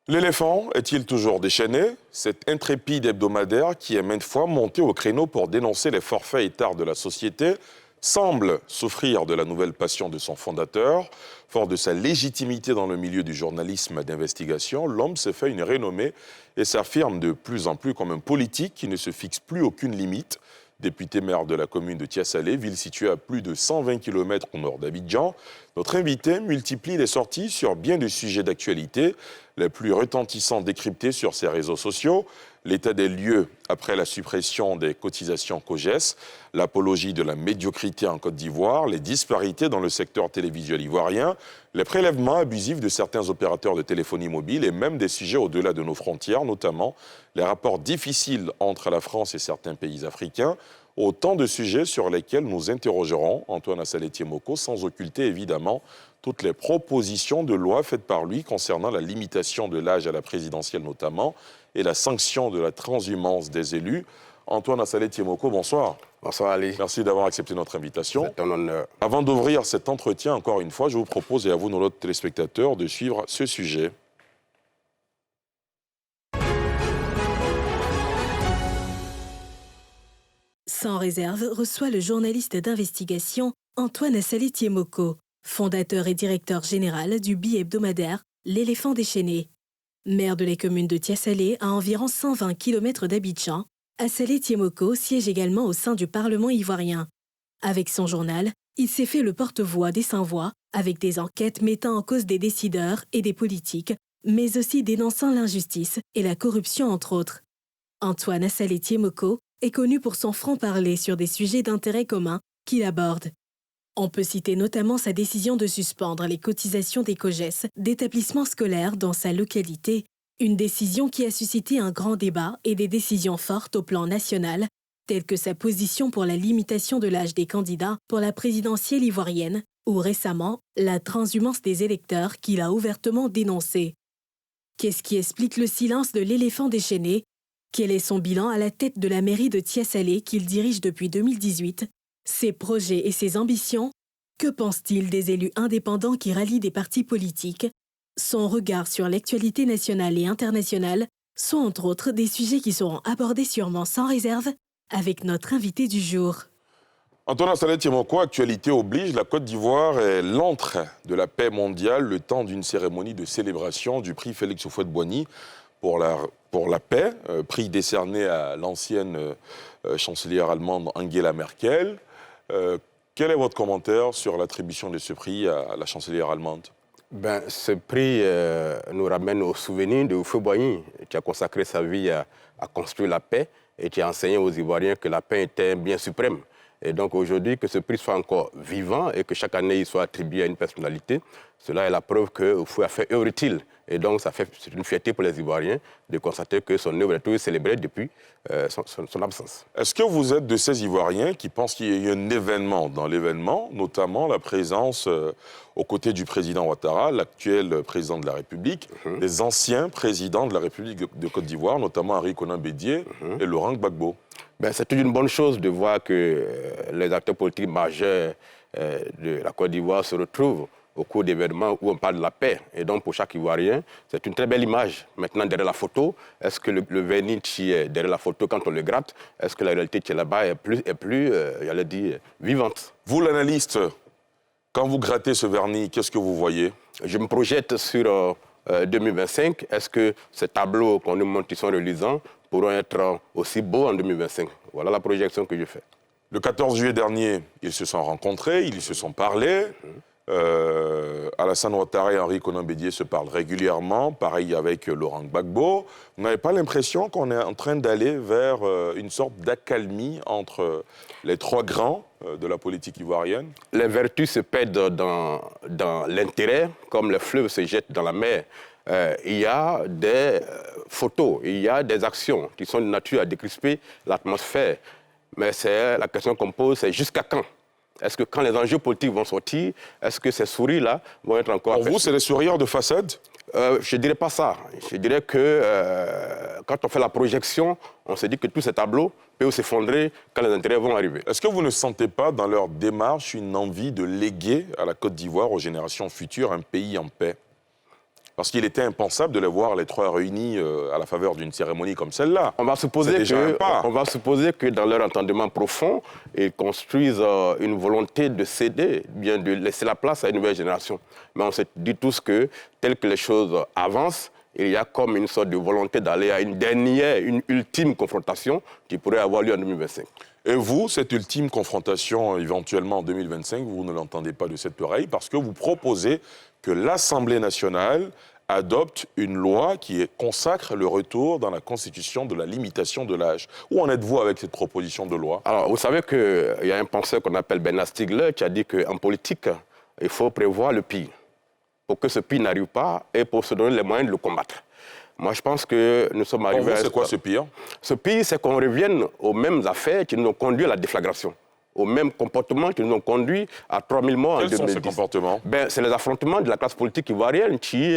L'éléphant est-il toujours déchaîné? Cet intrépide hebdomadaire qui est maintes fois monté au créneau pour dénoncer les forfaits et tares de la société semble souffrir de la nouvelle passion de son fondateur. Fort de sa légitimité dans le milieu du journalisme d'investigation, l'homme s'est fait une renommée et s'affirme de plus en plus comme un politique qui ne se fixe plus aucune limite. Député maire de la commune de Tiassalé, ville située à plus de 120 km au nord d'Abidjan, notre invité multiplie les sorties sur bien des sujets d'actualité, les plus retentissants décryptés sur ses réseaux sociaux, l'état des lieux après la suppression des cotisations COGES, l'apologie de la médiocrité en Côte d'Ivoire, les disparités dans le secteur télévisuel ivoirien, les prélèvements abusifs de certains opérateurs de téléphonie mobile et même des sujets au-delà de nos frontières, notamment les rapports difficiles entre la France et certains pays africains. Autant de sujets sur lesquels nous interrogerons Antoine Assalé-Tiemoko, sans occulter évidemment toutes les propositions de loi faites par lui concernant la limitation de l'âge à la présidentielle notamment et la sanction de la transhumance des élus. Antoine Assalé-Tiemoko, bonsoir. Bonsoir Ali. Merci d'avoir accepté notre invitation. C'est un honneur. Avant d'ouvrir cet entretien, encore une fois, je vous propose, et à vous, nos autres téléspectateurs, de suivre ce sujet. Sans réserve reçoit le journaliste d'investigation Antoine Assalé-Tiemoko, fondateur et directeur général du bi-hebdomadaire L'Éléphant déchaîné. Maire de la commune de Tiassalé, à environ 120 km d'Abidjan, Assalé-Tiemoko siège également au sein du Parlement ivoirien. Avec son journal, il s'est fait le porte-voix des sans-voix, avec des enquêtes mettant en cause des décideurs et des politiques, mais aussi dénonçant l'injustice et la corruption entre autres. Antoine Assalé-Tiemoko est connu pour son franc-parler sur des sujets d'intérêt commun qu'il aborde. On peut citer notamment sa décision de suspendre les cotisations des COGES d'établissements scolaires dans sa localité, une décision qui a suscité un grand débat et des décisions fortes au plan national, telles que sa position pour la limitation de l'âge des candidats pour la présidentielle ivoirienne ou récemment la transhumance des électeurs qu'il a ouvertement dénoncée. Qu'est-ce qui explique le silence de l'éléphant déchaîné? Quel est son bilan à la tête de la mairie de Tiassalé qu'il dirige depuis 2018? Ses projets et ses ambitions? Que pense-t-il des élus indépendants qui rallient des partis politiques? Son regard sur l'actualité nationale et internationale sont entre autres des sujets qui seront abordés sûrement sans réserve avec notre invité du jour. Antoine Assalé-Tiemoko, actualité oblige, la Côte d'Ivoire est l'antre de la paix mondiale le temps d'une cérémonie de célébration du prix Félix Houphouët-Boigny pour la paix, prix décerné à l'ancienne chancelière allemande Angela Merkel. Quel est votre commentaire sur l'attribution de ce prix à la chancelière allemande? Ce prix nous ramène au souvenir de Houphouët-Boigny, qui a consacré sa vie à construire la paix et qui a enseigné aux Ivoiriens que la paix était un bien suprême. Et donc aujourd'hui, que ce prix soit encore vivant et que chaque année il soit attribué à une personnalité, cela est la preuve que Houphouët a fait œuvre utile. Et donc c'est une fierté pour les Ivoiriens de constater que son œuvre est toujours célébrée depuis son absence. Est-ce que vous êtes de ces Ivoiriens qui pensent qu'il y a eu un événement dans l'événement, notamment la présence aux côtés du président Ouattara, l'actuel président de la République, des anciens présidents de la République de Côte d'Ivoire, notamment Henri Konan Bédié et Laurent Gbagbo? C'est une bonne chose de voir que les acteurs politiques majeurs de la Côte d'Ivoire se retrouvent au cours d'événements où on parle de la paix. Et donc, pour chaque Ivoirien, c'est une très belle image. Maintenant, derrière la photo, est-ce que le vernis qui est derrière la photo, quand on le gratte, est-ce que la réalité qui est là-bas est plus j'allais dire, vivante? Vous, l'analyste, quand vous grattez ce vernis, qu'est-ce que vous voyez? Je me projette sur 2025. Est-ce que ces tableaux qu'on nous montre qui sont reluisants pourront être aussi beaux en 2025? Voilà la projection que je fais. Le 14 juillet dernier, ils se sont rencontrés, ils se sont parlé. Alassane Ouattara et Henri Konan Bédié se parlent régulièrement, pareil avec Laurent Gbagbo. Vous n'avez pas l'impression qu'on est en train d'aller vers une sorte d'accalmie entre les trois grands de la politique ivoirienne? Les vertus se perdent dans l'intérêt, comme le fleuve se jette dans la mer. Il y a des photos, il y a des actions qui sont de nature à décrisper l'atmosphère. Mais c'est la question qu'on pose, c'est jusqu'à quand? Est-ce que quand les enjeux politiques vont sortir, est-ce que ces souris-là vont être encore... Pour vous, c'est les sourires de façade? Je ne dirais pas ça. Je dirais que quand on fait la projection, on se dit que tous ces tableaux peuvent s'effondrer quand les intérêts vont arriver. Est-ce que vous ne sentez pas dans leur démarche une envie de léguer à la Côte d'Ivoire, aux générations futures, un pays en paix? Parce qu'il était impensable de les voir les trois réunis à la faveur d'une cérémonie comme celle-là. On va supposer que dans leur entendement profond, ils construisent une volonté de céder, bien de laisser la place à une nouvelle génération. Mais on se dit tous que, tel que les choses avancent, il y a comme une sorte de volonté d'aller à une dernière, une ultime confrontation qui pourrait avoir lieu en 2025. Et vous, cette ultime confrontation, éventuellement en 2025, vous ne l'entendez pas de cette oreille parce que vous proposez que l'Assemblée nationale adopte une loi qui consacre le retour dans la Constitution de la limitation de l'âge. Où en êtes-vous avec cette proposition de loi? Alors, vous savez qu'il y a un penseur qu'on appelle Bernard Stiegler qui a dit qu'en politique, il faut prévoir le pire pour que ce pire n'arrive pas et pour se donner les moyens de le combattre. Moi, je pense que nous sommes arrivés à... C'est quoi ce pire? Ce pire, c'est qu'on revienne aux mêmes affaires qui nous ont conduit à la déflagration, aux mêmes comportements qui nous ont conduit à 3000 morts en 2010. Quels sont ces comportements? C'est les affrontements de la classe politique ivoirienne qui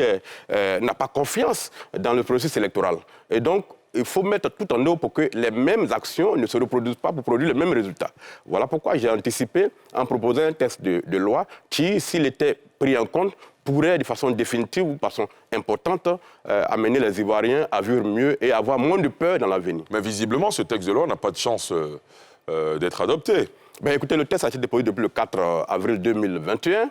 n'a pas confiance dans le processus électoral. Et donc, il faut mettre tout en œuvre pour que les mêmes actions ne se reproduisent pas pour produire les mêmes résultats. Voilà pourquoi j'ai anticipé en proposant un texte de loi qui, s'il était pris en compte, pourrait de façon définitive ou de façon importante amener les Ivoiriens à vivre mieux et avoir moins de peur dans l'avenir. Mais visiblement, ce texte de loi n'a pas de chance d'être adopté. Écoutez, le texte a été déposé depuis le 4 avril 2021.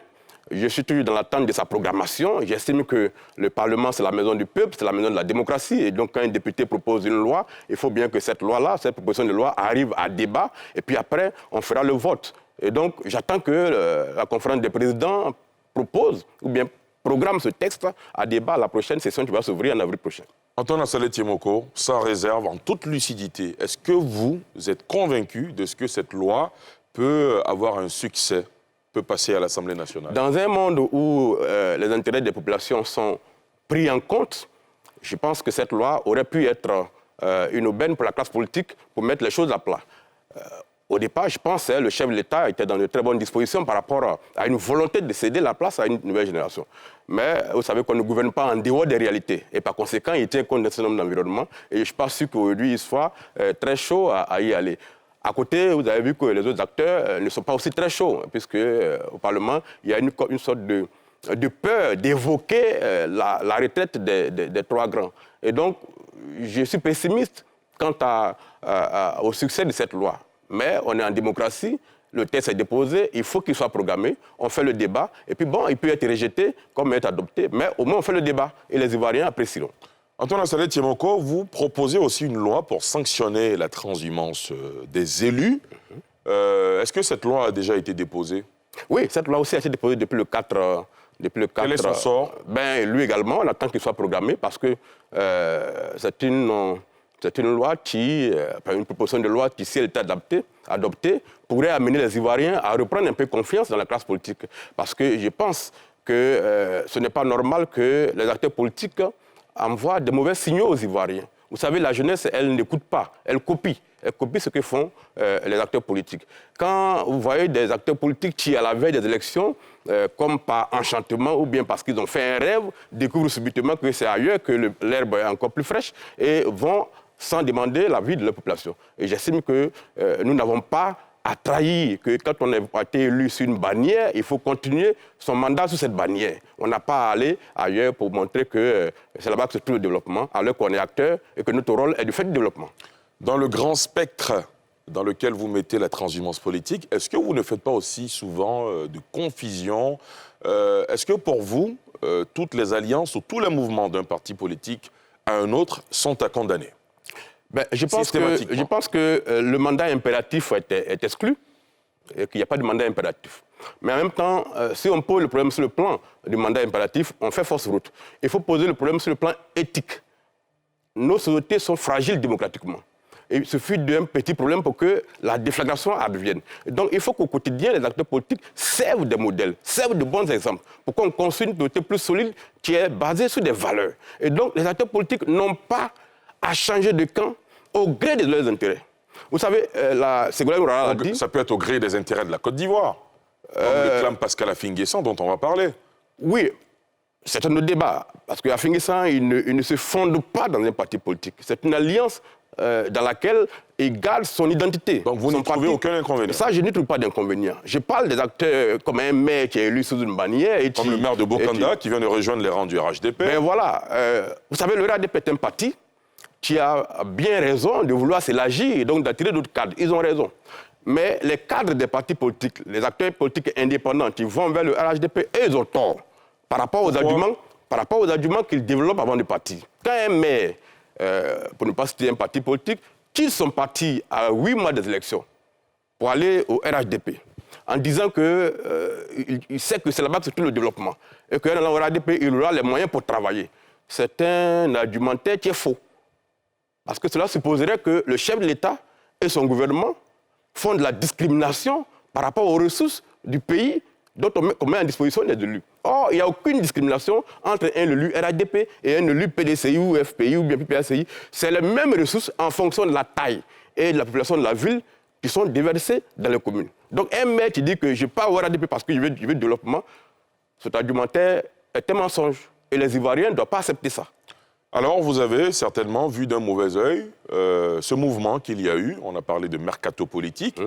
Je suis toujours dans l'attente de sa programmation. J'estime que le Parlement, c'est la maison du peuple, c'est la maison de la démocratie. Et donc, quand un député propose une loi, il faut bien que cette loi-là, cette proposition de loi arrive à débat. Et puis après, on fera le vote. Et donc, j'attends que la conférence des présidents propose ou bien programme ce texte à débat à la prochaine session qui va s'ouvrir en avril prochain. Antoine Assalé Tiemoko, sans réserve, en toute lucidité, est-ce que vous êtes convaincu de ce que cette loi peut avoir un succès, peut passer à l'Assemblée nationale? Dans un monde où les intérêts des populations sont pris en compte, je pense que cette loi aurait pu être une aubaine pour la classe politique pour mettre les choses à plat. Au départ, je pense que le chef de l'État était dans de très bonnes dispositions par rapport à une volonté de céder la place à une nouvelle génération. Mais vous savez qu'on ne gouverne pas en dehors des réalités. Et par conséquent, il tient compte de ce nombre d'environnements. Et je ne suis pas sûr qu'aujourd'hui, il soit très chaud à y aller. À côté, vous avez vu que les autres acteurs ne sont pas aussi très chauds, puisque au Parlement, il y a une sorte de peur d'évoquer la retraite des trois grands. Et donc, je suis pessimiste quant au succès de cette loi. Mais on est en démocratie, le texte est déposé, il faut qu'il soit programmé, on fait le débat, et puis bon, il peut être rejeté comme être adopté, mais au moins on fait le débat, et les Ivoiriens apprécieront. Antoine Assalé Tiemoko, vous proposez aussi une loi pour sanctionner la transhumance des élus. Est-ce que cette loi a déjà été déposée? Oui, cette loi aussi a été déposée depuis le 4... Quel est son sort? Lui également, on attend qu'il soit programmé, parce que c'est une loi une proposition de loi qui, si elle était adoptée, pourrait amener les Ivoiriens à reprendre un peu confiance dans la classe politique. Parce que je pense que ce n'est pas normal que les acteurs politiques envoient de mauvais signaux aux Ivoiriens. Vous savez, la jeunesse, elle n'écoute pas, elle copie. Elle copie ce que font les acteurs politiques. Quand vous voyez des acteurs politiques qui, à la veille des élections, comme par enchantement ou bien parce qu'ils ont fait un rêve, découvrent subitement que c'est ailleurs, que l'herbe est encore plus fraîche et vont sans demander l'avis de la population. Et j'estime que nous n'avons pas à trahir, que quand on a été élu sur une bannière, il faut continuer son mandat sur cette bannière. On n'a pas à aller ailleurs pour montrer que c'est là-bas que se trouve le développement, alors qu'on est acteur et que notre rôle est de faire du développement. Dans le grand spectre dans lequel vous mettez la transhumance politique, est-ce que vous ne faites pas aussi souvent de confusion? Est-ce que pour vous, toutes les alliances ou tous les mouvements d'un parti politique à un autre sont à condamner? Je pense que le mandat impératif est exclu et qu'il n'y a pas de mandat impératif. Mais en même temps, si on pose le problème sur le plan du mandat impératif, on fait fausse route. Il faut poser le problème sur le plan éthique. Nos sociétés sont fragiles démocratiquement. Et il suffit d'un petit problème pour que la déflagration advienne. Donc il faut qu'au quotidien, les acteurs politiques servent des modèles, servent de bons exemples, pour qu'on construise une société plus solide qui est basée sur des valeurs. Et donc les acteurs politiques n'ont pas à changer de camp au gré de leurs intérêts. Vous savez, Ségolène Royal a dit... Ça peut être au gré des intérêts de la Côte d'Ivoire, comme réclame Pascal Affi N'Guessan, dont on va parler. Oui, c'est un autre débat. Parce qu'à Finguessan, il ne se fonde pas dans un parti politique. C'est une alliance dans laquelle il garde son identité. Donc vous ne trouvez aucun inconvénient? Ça, je n'y trouve pas d'inconvénient. Je parle des acteurs comme un maire qui est élu sous une bannière. Comme le maire de Bokanda qui vient de rejoindre les rangs du RHDP. Ben voilà. Vous savez, le RHDP est un parti qui a bien raison de vouloir s'élargir et donc d'attirer d'autres cadres. Ils ont raison. Mais les cadres des partis politiques, les acteurs politiques indépendants qui vont vers le RHDP, eux, ils ont tort par rapport aux arguments qu'ils développent avant de partir. Quand un maire, pour ne pas citer un parti politique, quitte son parti à 8 mois des élections pour aller au RHDP, en disant qu'il sait que c'est là-bas que c'est tout le développement, et que dans le RHDP, il aura les moyens pour travailler. C'est un argumentaire qui est faux. Parce que cela supposerait que le chef de l'État et son gouvernement font de la discrimination par rapport aux ressources du pays dont on met à disposition les élus. Or, il n'y a aucune discrimination entre un élu RHDP et un élu PDCI ou FPI ou bien PPACI. C'est les mêmes ressources en fonction de la taille et de la population de la ville qui sont déversées dans les communes. Donc, un maire qui dit que je pars au RHDP parce que je veux du développement, cet argumentaire est un mensonge. Et les Ivoiriens ne doivent pas accepter ça. Alors, vous avez certainement vu d'un mauvais œil ce mouvement qu'il y a eu. On a parlé de mercato politique.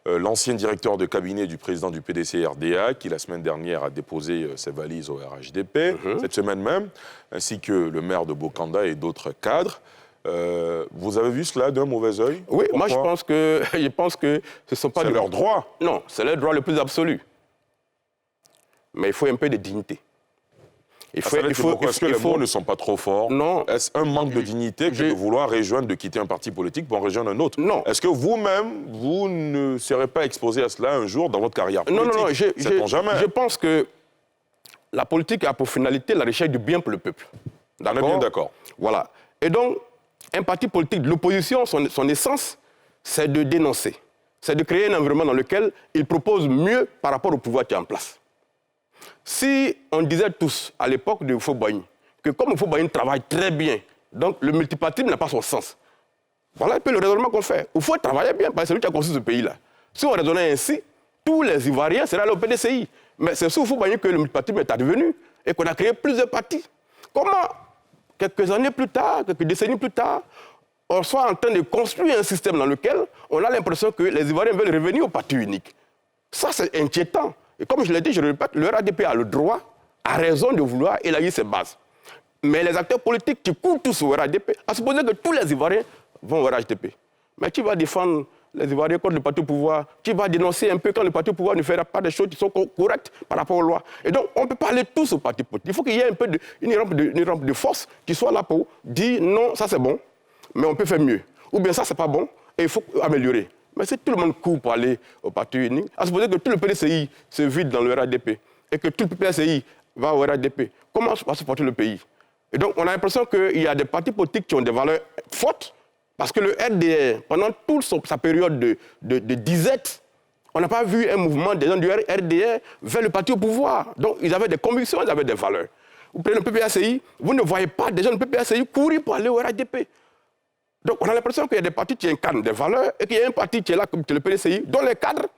L'ancien directeur de cabinet du président du PDC-RDA, qui la semaine dernière a déposé ses valises au RHDP, cette semaine même, ainsi que le maire de Bokanda et d'autres cadres. Vous avez vu cela d'un mauvais œil? Oui, pourquoi? Moi je pense que ce ne sont pas... C'est leur droit. Non, c'est leur droit le plus absolu. Mais il faut un peu de dignité. Est-ce que les mots ne sont pas trop forts? Non. Est-ce un manque de dignité que de vouloir rejoindre, de quitter un parti politique pour en rejoindre un autre? Non. Est-ce que vous-même, vous ne serez pas exposé à cela un jour dans votre carrière politique? Non, je pense que la politique a pour finalité la recherche du bien pour le peuple. On est bien d'accord. Voilà. Et donc, un parti politique de l'opposition, son essence, c'est de dénoncer. C'est de créer un environnement dans lequel il propose mieux par rapport au pouvoir qui est en place. Si on disait tous, à l'époque de Houphouët-Boigny, que comme Houphouët-Boigny travaille très bien, donc le multipartisme n'a pas son sens. Voilà un peu le raisonnement qu'on fait. Houphouët travaillait bien, parce que c'est lui qui a construit ce pays-là. Si on raisonnait ainsi, tous les Ivoiriens seraient allés au PDCI. Mais c'est sous Houphouët-Boigny que le multipartisme est advenu et qu'on a créé plusieurs partis. Comment, quelques années plus tard, quelques décennies plus tard, on soit en train de construire un système dans lequel on a l'impression que les Ivoiriens veulent revenir au parti unique. Ça, c'est inquiétant. Et comme je l'ai dit, je le répète, le RHDP a le droit, a raison de vouloir élargir ses bases. Mais les acteurs politiques qui courent tous au RHDP, à supposer que tous les Ivoiriens vont au RHDP. Mais qui va défendre les Ivoiriens contre le parti au pouvoir? Qui va dénoncer un peu quand le parti au pouvoir ne fera pas des choses qui sont correctes par rapport aux lois? Et donc, on ne peut pas aller tous au parti politique. Il faut qu'il y ait un peu une rampe de force qui soit là pour dire non, ça c'est bon, mais on peut faire mieux. Ou bien ça c'est pas bon et il faut améliorer. Mais si tout le monde court pour aller au parti unique, à supposer que tout le PDCI se vide dans le RHDP et que tout le PPACI va au RHDP, comment va se porter le pays? Et donc, on a l'impression qu'il y a des partis politiques qui ont des valeurs fortes, parce que le RDR, pendant toute sa période de disette, on n'a pas vu un mouvement des gens du RDR vers le parti au pouvoir. Donc, ils avaient des convictions, ils avaient des valeurs. Vous prenez le PPACI, vous ne voyez pas des gens du PPACI courir pour aller au RHDP. Donc, on a l'impression qu'il y a des partis qui incarnent des valeurs et qu'il y a un parti qui est là, comme le PDCI, dont les cadres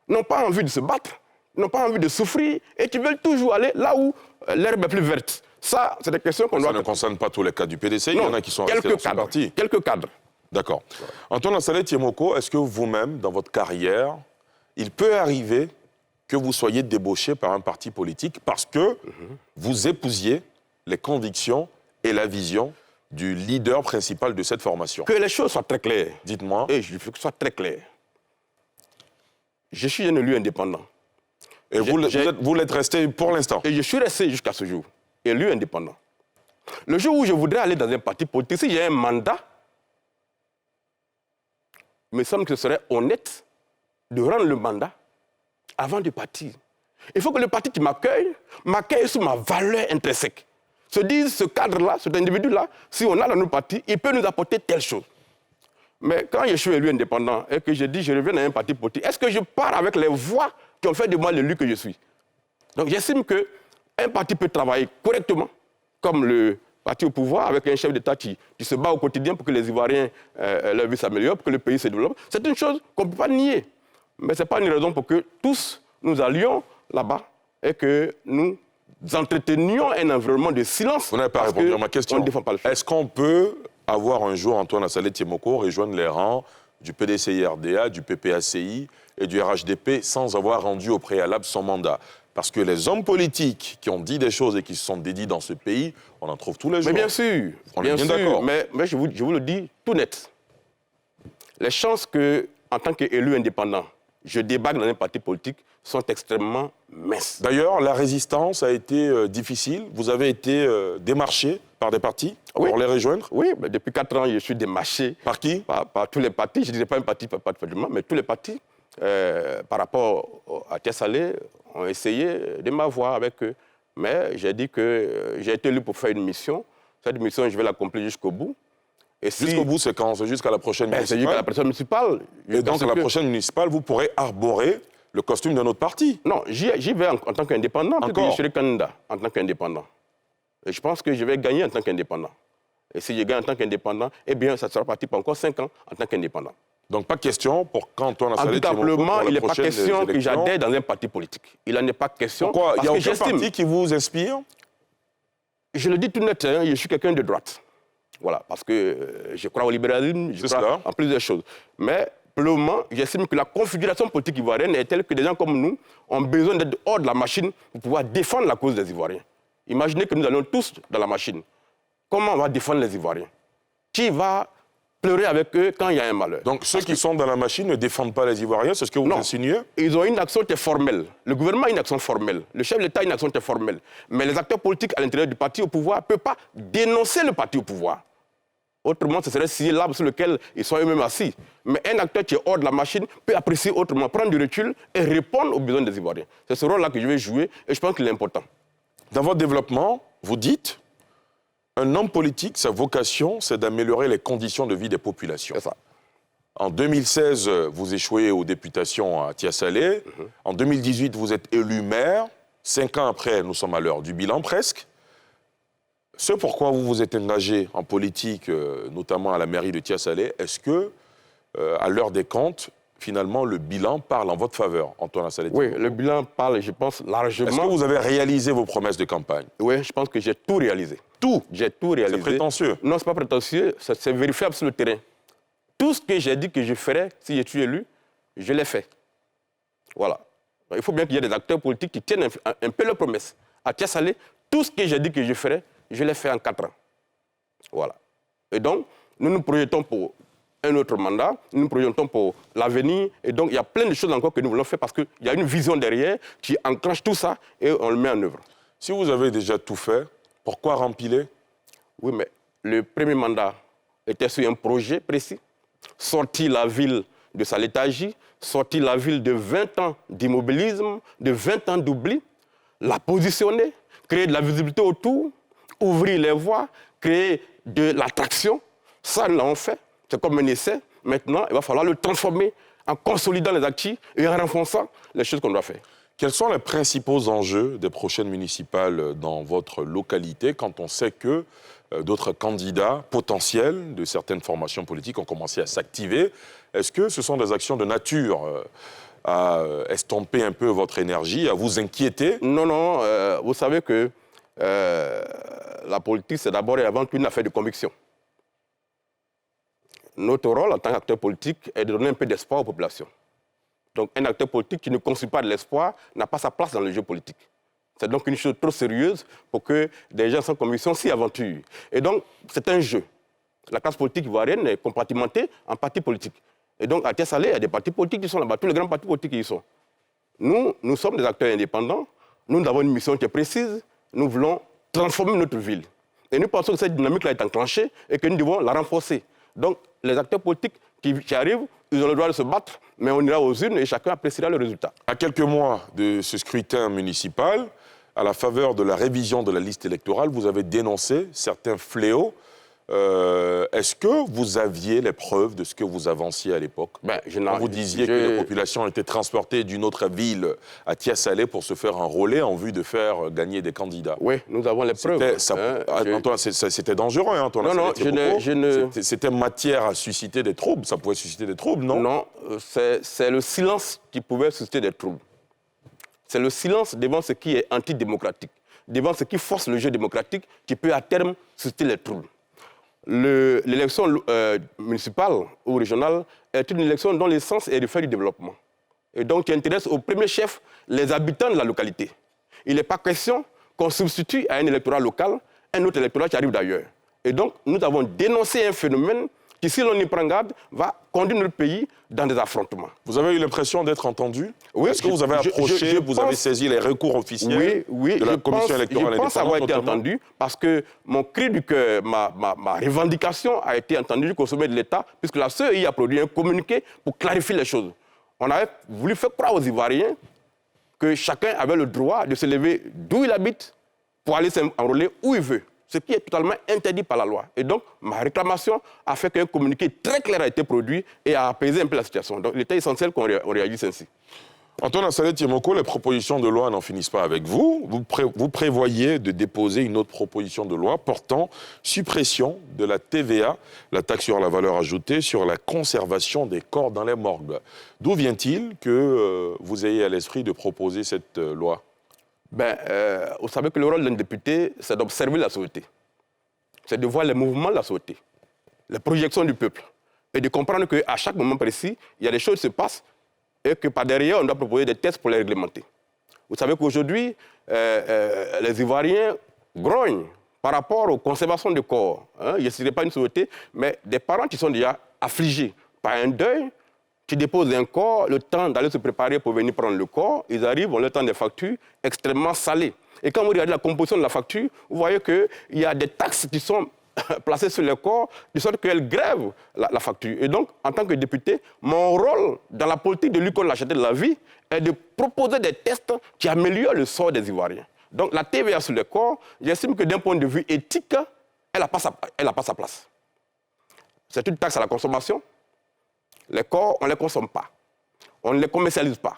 n'ont pas envie de se battre, n'ont pas envie de souffrir et qui veulent toujours aller là où l'herbe est plus verte. Ça, c'est des questions qu'on doit... Ça ne concerne pas tous les cadres du PDCI, il y en a qui sont restés dans ce parti. Quelques cadres. D'accord. Antoine Assalé Tiemoko, est-ce que vous-même, dans votre carrière, il peut arriver que vous soyez débauché par un parti politique parce que vous épousiez les convictions et la vision du leader principal de cette formation? Que les choses soient très claires. Dites-moi. Et je veux que ce soit très clair. Je suis un élu indépendant. Et vous l'êtes resté pour l'instant? Et je suis resté jusqu'à ce jour, élu indépendant. Le jour où je voudrais aller dans un parti politique, si j'ai un mandat, il me semble que ce serait honnête de rendre le mandat avant de partir. Il faut que le parti qui m'accueille sur ma valeur intrinsèque. Se disent, ce cadre-là, cet individu-là, si on a dans nos partis, il peut nous apporter telle chose. Mais quand je suis élu indépendant et que je dis je reviens dans un parti politique, est-ce que je pars avec les voix qui ont fait de moi l'élu que je suis? Donc j'estime qu'un parti peut travailler correctement, comme le parti au pouvoir, avec un chef d'État qui se bat au quotidien pour que les Ivoiriens, leur vie s'améliore, pour que le pays se développe. C'est une chose qu'on ne peut pas nier. Mais ce n'est pas une raison pour que tous nous allions là-bas et que nous entretenions un environnement de silence. Vous n'avez pas répondu à ma question. On ne défend pas le fait. Est-ce qu'on peut avoir un jour Antoine Assalé Tiemoko rejoindre les rangs du PDCI-RDA, du PPACI et du RHDP sans avoir rendu au préalable son mandat? Parce que les hommes politiques qui ont dit des choses et qui se sont dédits dans ce pays, on en trouve tous les jours. Mais bien sûr, On est bien d'accord. mais je vous le dis tout net. Les chances que, en tant qu'élu indépendant, je débarque dans un parti politique sont extrêmement minces. D'ailleurs, la résistance a été difficile. Vous avez été démarché par des partis pour les rejoindre? Oui, mais depuis 4 ans, je suis démarché. Par qui? Par tous les partis. Je ne dirais pas un parti, particulièrement, mais tous les partis, par rapport à Thiès-Salé, ont essayé de m'avoir avec eux. Mais j'ai dit que j'ai été élu pour faire une mission. Cette mission, je vais l'accomplir jusqu'au bout. Jusqu'au bout, c'est quand? C'est jusqu'à la prochaine municipale? C'est jusqu'à la prochaine municipale. Et donc, à la prochaine municipale, vous pourrez arborer le costume d'un autre parti? Non, j'y vais en tant qu'indépendant, parce que je serai candidat en tant qu'indépendant. Et je pense que je vais gagner en tant qu'indépendant. Et si je gagne en tant qu'indépendant, eh bien, ça sera parti pour encore 5 ans en tant qu'indépendant. Donc, pas question pour quand Antoine Assalé Tiemoko, il n'est pas question que j'adhère dans un parti politique. Il n'en est pas question. Pourquoi? Il n'y a aucun parti qui vous inspire? Je le dis tout net, hein, je suis quelqu'un de droite. Voilà, parce que je crois au libéralisme, je crois en plusieurs choses. Mais, pour le moment, j'estime que la configuration politique ivoirienne est telle que des gens comme nous ont besoin d'être hors de la machine pour pouvoir défendre la cause des Ivoiriens. Imaginez que nous allons tous dans la machine. Comment on va défendre les Ivoiriens? Qui va pleurer avec eux quand il y a un malheur? Donc ceux qui sont dans la machine ne défendent pas les Ivoiriens, c'est ce que vous insinuez? Ils ont une action qui est formelle. Le gouvernement a une action formelle. Le chef de l'État a une action qui est formelle. Mais les acteurs politiques à l'intérieur du parti au pouvoir ne peuvent pas dénoncer le parti au pouvoir. Autrement, ce serait scier l'arbre sur lequel ils sont eux-mêmes assis. Mais un acteur qui est hors de la machine peut apprécier autrement, prendre du recul et répondre aux besoins des Ivoiriens. C'est ce rôle-là que je vais jouer et je pense qu'il est important. Dans votre développement, vous dites, un homme politique, sa vocation, c'est d'améliorer les conditions de vie des populations. C'est ça. En 2016, vous échouez aux députations à Thiès-Salé. En 2018, vous êtes élu maire. 5 ans après, nous sommes à l'heure du bilan presque. Ce pourquoi vous vous êtes engagé en politique, notamment à la mairie de Thiès-Salé, est-ce que, à l'heure des comptes, finalement, le bilan parle en votre faveur, Antoine Assalé Tiemoko? Oui, le bilan parle, je pense, largement. Est-ce que vous avez réalisé vos promesses de campagne? Oui, je pense que j'ai tout réalisé. Tout. J'ai tout réalisé. C'est prétentieux? Non, ce n'est pas prétentieux, c'est vérifiable sur le terrain. Tout ce que j'ai dit que je ferais si je suis élu, je l'ai fait. Voilà. Donc, il faut bien qu'il y ait des acteurs politiques qui tiennent un peu leurs promesses. À Thiès-Salé, tout ce que j'ai dit que je ferais, je l'ai fait en 4 ans. Voilà. Et donc, nous nous projetons pour un autre mandat, nous nous projetons pour l'avenir. Et donc, il y a plein de choses encore que nous voulons faire parce qu'il y a une vision derrière qui enclenche tout ça et on le met en œuvre. Si vous avez déjà tout fait, pourquoi rempiler? Oui, mais le premier mandat était sur un projet précis. Sortir la ville de sa léthargie, sortir la ville de 20 ans d'immobilisme, de 20 ans d'oubli, la positionner, créer de la visibilité autour, ouvrir les voies, créer de l'attraction. Ça, nous l'avons fait. C'est comme un essai. Maintenant, il va falloir le transformer en consolidant les acquis et en renforçant les choses qu'on doit faire. Quels sont les principaux enjeux des prochaines municipales dans votre localité quand on sait que d'autres candidats potentiels de certaines formations politiques ont commencé à s'activer? Est-ce que ce sont des actions de nature à estomper un peu votre énergie, à vous inquiéter? Non, non. Vous savez que la politique, c'est d'abord et avant tout une affaire de conviction. Notre rôle en tant qu'acteur politique est de donner un peu d'espoir aux populations. Donc un acteur politique qui ne construit pas de l'espoir n'a pas sa place dans le jeu politique. C'est donc une chose trop sérieuse pour que des gens sans conviction s'y aventurent. Et donc c'est un jeu. La classe politique ivoirienne est compartimentée en partis politiques. Et donc à Thiès-Salé, il y a des partis politiques qui sont là-bas, tous les grands partis politiques qui y sont. Nous sommes des acteurs indépendants, nous avons une mission qui est précise, nous voulons transformer notre ville. Et nous pensons que cette dynamique-là est enclenchée et que nous devons la renforcer. Donc les acteurs politiques qui arrivent, ils ont le droit de se battre, mais on ira aux urnes et chacun appréciera le résultat. À quelques mois de ce scrutin municipal, à la faveur de la révision de la liste électorale, vous avez dénoncé certains fléaux. Est-ce que vous aviez les preuves de ce que vous avanciez à l'époque? Vous disiez que les populations étaient transportées d'une autre ville à Thiès-Salé pour se faire enrôler en vue de faire gagner des candidats. Oui, nous avons les preuves. C'était dangereux, hein, Antoine? Non, c'était matière à susciter des troubles. Ça pouvait susciter des troubles, non? Non, c'est le silence qui pouvait susciter des troubles. C'est le silence devant ce qui est antidémocratique. devant ce qui force le jeu démocratique qui peut à terme susciter les troubles. L'élection municipale ou régionale est une élection dont l'essence est de faire du développement. Et donc qui intéresse au premier chef les habitants de la localité. Il n'est pas question qu'on substitue à un électorat local un autre électorat qui arrive d'ailleurs. Et donc nous avons dénoncé un phénomène qui, si l'on y prend garde, va conduire notre pays dans des affrontements. Vous avez eu l'impression d'être entendu? Oui. Est-ce que vous avez approché, vous avez saisi les recours officiels de la commission électorale indépendante? Je pense avoir été entendu parce que mon cri du cœur, ma revendication a été entendue jusqu'au sommet de l'État, puisque la CEI a produit un communiqué pour clarifier les choses. On avait voulu faire croire aux Ivoiriens que chacun avait le droit de se lever d'où il habite pour aller s'enrôler où il veut, ce qui est totalement interdit par la loi. Et donc, ma réclamation a fait qu'un communiqué très clair a été produit et a apaisé un peu la situation. Donc, il était essentiel qu'on réagisse ainsi. Antoine Assalet Yemoko, les propositions de loi n'en finissent pas avec vous. Vous prévoyez de déposer une autre proposition de loi portant suppression de la TVA, la taxe sur la valeur ajoutée, sur la conservation des corps dans les morgues. D'où vient-il que vous ayez à l'esprit de proposer cette loi? Vous savez que le rôle d'un député, c'est d'observer la société. C'est de voir les mouvements de la société, les projections du peuple. Et de comprendre qu'à chaque moment précis, il y a des choses qui se passent et que par derrière, on doit proposer des tests pour les réglementer. Vous savez qu'aujourd'hui, les Ivoiriens grognent par rapport aux conservations de corps. Je ne serai pas une société, mais des parents qui sont déjà affligés par un deuil, qui déposent un corps, le temps d'aller se préparer pour venir prendre le corps, ils arrivent, ont le temps des factures extrêmement salées. Et quand vous regardez la composition de la facture, vous voyez qu'il y a des taxes qui sont placées sur le corps, de sorte qu'elles grèvent la facture. Et donc, en tant que député, mon rôle dans la politique de lutte contre la cherté de la vie est de proposer des tests qui améliorent le sort des Ivoiriens. Donc, la TVA sur le corps, j'estime que d'un point de vue éthique, elle n'a pas sa place. C'est une taxe à la consommation. Les corps, on ne les consomme pas. On ne les commercialise pas.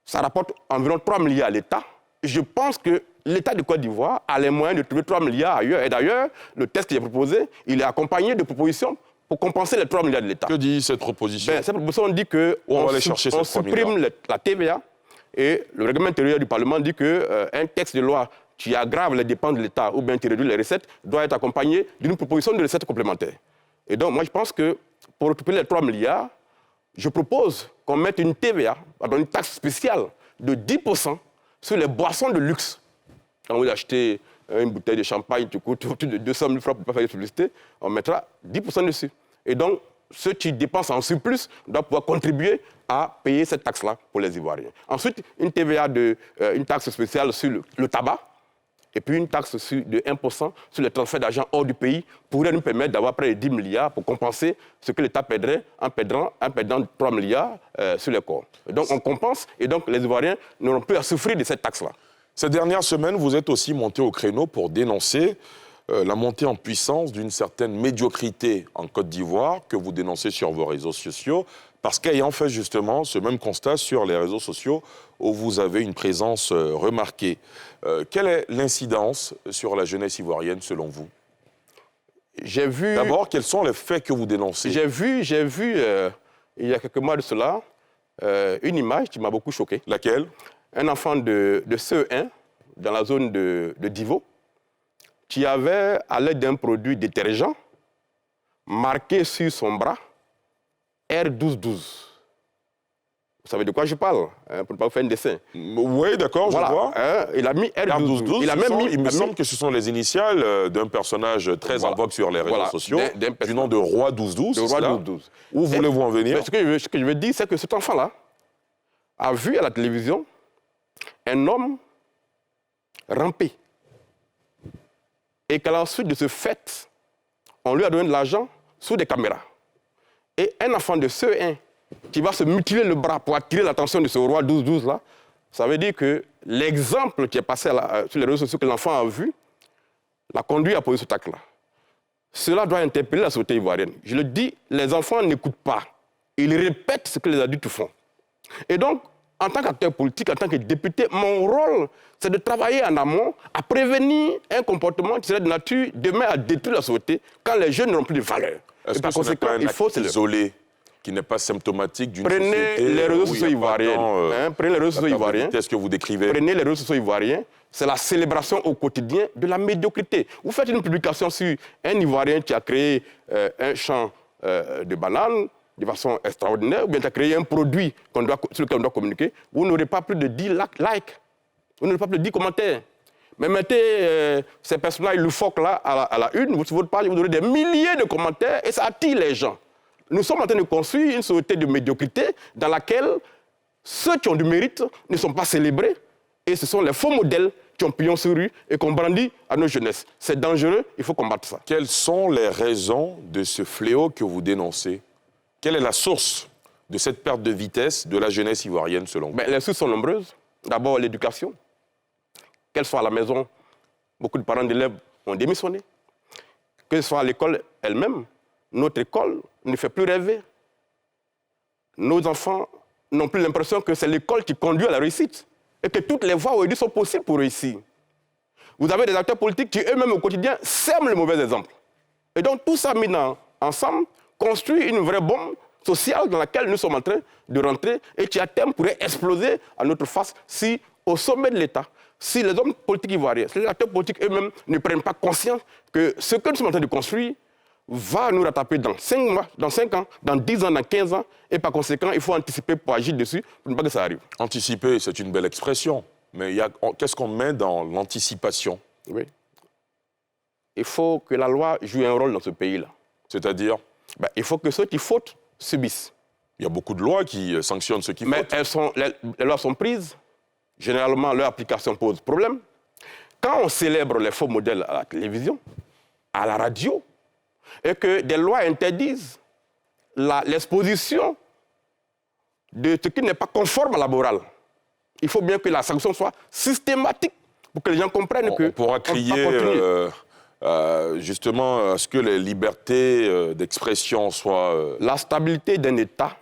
Ça rapporte environ 3 milliards à l'État. Je pense que l'État de Côte d'Ivoire a les moyens de trouver 3 milliards ailleurs. Et d'ailleurs, le test que j'ai proposé, il est accompagné de propositions pour compenser les 3 milliards de l'État. Que dit cette proposition? Cette proposition dit qu'on supprime la TVA et le règlement intérieur du Parlement dit qu'un texte de loi qui aggrave les dépenses de l'État ou bien qui réduit les recettes doit être accompagné d'une proposition de recettes complémentaires. Et donc, moi, je pense que pour récupérer les 3 milliards, je propose qu'on mette une TVA, une taxe spéciale de 10% sur les boissons de luxe. Quand vous achetez une bouteille de champagne qui coûte autour de 200 000 francs pour ne pas faire de publicité, on mettra 10% dessus. Et donc, ceux qui dépensent en surplus doivent pouvoir contribuer à payer cette taxe-là pour les Ivoiriens. Ensuite, une TVA, une taxe spéciale sur le tabac, et puis une taxe de 1% sur les transferts d'argent hors du pays pourrait nous permettre d'avoir près de 10 milliards pour compenser ce que l'État perdrait en perdant 3 milliards sur les corps. Donc on compense et donc les Ivoiriens n'auront plus à souffrir de cette taxe-là. Ces dernières semaines, vous êtes aussi monté au créneau pour dénoncer la montée en puissance d'une certaine médiocrité en Côte d'Ivoire que vous dénoncez sur vos réseaux sociaux, parce qu'ayant fait justement ce même constat sur les réseaux sociaux où vous avez une présence remarquée. Quelle est l'incidence sur la jeunesse ivoirienne selon vous? D'abord, quels sont les faits que vous dénoncez? J'ai vu il y a quelques mois de cela, une image qui m'a beaucoup choqué. Laquelle? Un enfant de CE1 dans la zone de Divo qui avait, à l'aide d'un produit détergent, marqué sur son bras R1212. Vous savez de quoi je parle, pour ne pas vous faire un dessin. Oui, d'accord, voilà, je vois. Il a mis R1212. Il me semble que ce sont les initiales d'un personnage très en vogue sur les réseaux sociaux, du nom de Roi 1212. Où voulez-vous en venir? Ce que je veux dire, c'est que cet enfant-là a vu à la télévision un homme ramper. Et qu'ensuite de ce fait, on lui a donné de l'argent sous des caméras. Et un enfant de CE1 qui va se mutiler le bras pour attirer l'attention de ce Roi 1212 là, ça veut dire que l'exemple qui est passé sur les réseaux sociaux que l'enfant a vu l'a conduit à poser ce acte-là. Cela doit interpeller la société ivoirienne. Je le dis, les enfants n'écoutent pas. Ils répètent ce que les adultes font. Et donc, en tant qu'acteur politique, en tant que député, mon rôle, c'est de travailler en amont à prévenir un comportement qui serait de nature demain à détruire la société quand les jeunes n'auront plus de valeur. Est-ce que ce n'est pas un acte isolé qui n'est pas symptomatique d'une société... Prenez les réseaux sociaux ivoiriens. Prenez les réseaux sociaux ivoiriens. Qu'est-ce que vous décrivez? Prenez les réseaux sociaux ivoiriens. C'est la célébration au quotidien de la médiocrité. Vous faites une publication sur un Ivoirien qui a créé un champ de bananes de façon extraordinaire, ou bien qui a créé un produit sur lequel on doit communiquer, vous n'aurez pas plus de 10 likes, vous n'aurez pas plus de 10 commentaires. Mais mettez ces personnages loufoques-là à la une, sur votre page, vous aurez des milliers de commentaires et ça attire les gens. Nous sommes en train de construire une société de médiocrité dans laquelle ceux qui ont du mérite ne sont pas célébrés et ce sont les faux modèles qui ont pignon sur rue et qu'on brandit à nos jeunesses. C'est dangereux, il faut combattre ça. Quelles sont les raisons de ce fléau que vous dénoncez? Quelle est la source de cette perte de vitesse de la jeunesse ivoirienne selon vous? Les sources sont nombreuses. D'abord, l'éducation. Qu'elle soit à la maison, beaucoup de parents d'élèves ont démissionné. Que ce soit à l'école elle-même, notre école ne fait plus rêver. Nos enfants n'ont plus l'impression que c'est l'école qui conduit à la réussite et que toutes les voies aujourd'hui sont possibles pour réussir. Vous avez des acteurs politiques qui eux-mêmes au quotidien sèment le mauvais exemple. Et donc tout ça mis ensemble construit une vraie bombe sociale dans laquelle nous sommes en train de rentrer et qui à terme pourrait exploser à notre face si au sommet de l'État, si les hommes politiques ivoiriens, si les acteurs politiques eux-mêmes ne prennent pas conscience que ce que nous sommes en train de construire va nous rattraper dans 5 mois, dans 5 ans, dans 10 ans, dans 15 ans, et par conséquent, il faut anticiper pour agir dessus, pour ne pas que ça arrive. Anticiper, c'est une belle expression, mais qu'est-ce qu'on met dans l'anticipation? Oui. Il faut que la loi joue un rôle dans ce pays-là. C'est-à-dire? Il faut que ceux qui fautent subissent. Il y a beaucoup de lois qui sanctionnent ceux qui fautent. Mais les lois sont prises. Généralement, leur application pose problème. Quand on célèbre les faux modèles à la télévision, à la radio, et que des lois interdisent l'exposition de ce qui n'est pas conforme à la morale, il faut bien que la sanction soit systématique pour que les gens comprennent que... On pourra crier justement à ce que les libertés d'expression soient... La stabilité d'un État,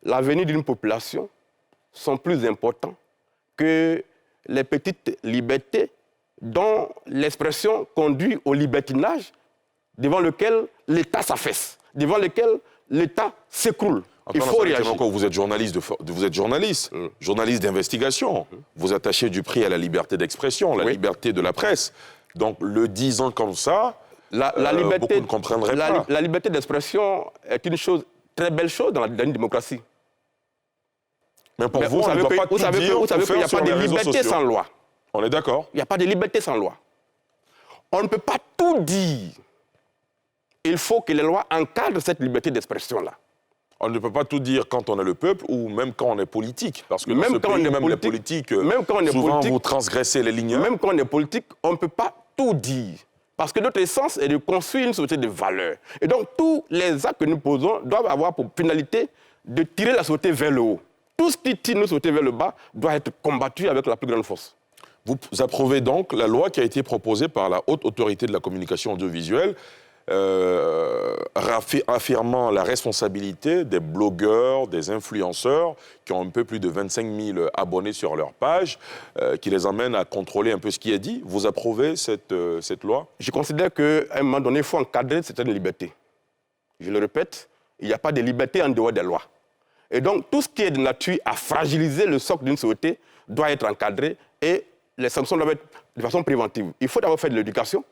l'avenir d'une population sont plus importants que les petites libertés dont l'expression conduit au libertinage devant lequel l'État s'affaisse, devant lequel l'État s'écroule. Il faut réagir. Vous êtes journaliste, journaliste d'investigation. Vous attachez du prix à la liberté d'expression, la liberté de la presse. Donc, le disant comme ça, beaucoup ne comprendraient pas. La liberté d'expression est une chose, très belle chose dans une démocratie. Mais pour vous, on ne doit pas tout dire, vous savez qu'il n'y a pas de liberté sans loi. On est d'accord? Il n'y a pas de liberté sans loi. On ne peut pas tout dire. Il faut que les lois encadrent cette liberté d'expression-là. On ne peut pas tout dire quand on est le peuple ou même quand on est politique. Parce que même quand on est politique, souvent vous transgressez les lignes. Même quand on est politique, on ne peut pas tout dire. Parce que notre essence est de construire une société de valeurs. Et donc, tous les actes que nous posons doivent avoir pour finalité de tirer la société vers le haut. Tout ce qui tire notre société vers le bas doit être combattu avec la plus grande force. Vous approuvez donc la loi qui a été proposée par la Haute Autorité de la Communication Audiovisuelle, affirmant la responsabilité des blogueurs, des influenceurs qui ont un peu plus de 25 000 abonnés sur leur page, qui les amène à contrôler un peu ce qui est dit. Vous approuvez cette loi? Je considère qu'à un moment donné, il faut encadrer certaines libertés. Je le répète, il n'y a pas de liberté en dehors des lois. Et donc, tout ce qui est de nature à fragiliser le socle d'une société doit être encadré et les sanctions doivent être de façon préventive. Il faut d'abord faire de l'éducation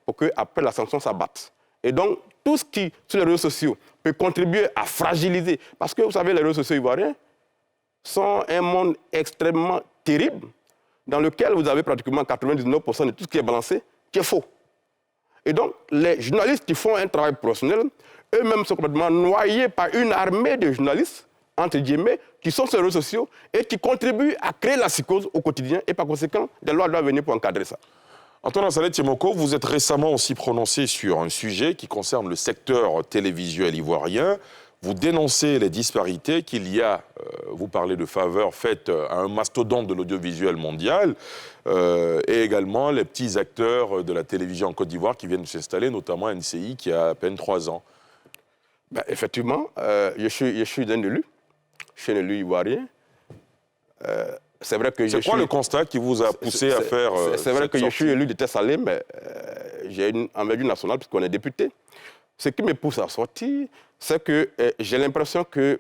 pour qu'après la sanction s'abatte. Et donc, tout ce qui, sur les réseaux sociaux, peut contribuer à fragiliser. Parce que, vous savez, les réseaux sociaux ivoiriens sont un monde extrêmement terrible dans lequel vous avez pratiquement 99% de tout ce qui est balancé qui est faux. Et donc, les journalistes qui font un travail professionnel, eux-mêmes sont complètement noyés par une armée de journalistes, entre guillemets, qui sont sur les réseaux sociaux et qui contribuent à créer la psychose au quotidien. Et par conséquent, des lois doivent venir pour encadrer ça. Antoine Assalé Tiemoko, vous êtes récemment aussi prononcé sur un sujet qui concerne le secteur télévisuel ivoirien. Vous dénoncez les disparités qu'il y a, vous parlez de faveurs faites à un mastodonte de l'audiovisuel mondial, et également les petits acteurs de la télévision en Côte d'Ivoire qui viennent s'installer, notamment NCI qui a à peine 3 ans. Effectivement, je suis un élu. Je suis un élu ivoirien. C'est vrai que c'est quoi le constat qui vous a poussé à faire c'est vrai que je suis élu de Tessalé, mais j'ai une envergure nationale puisqu'on est député. ce qui me pousse à sortir, c'est que j'ai l'impression que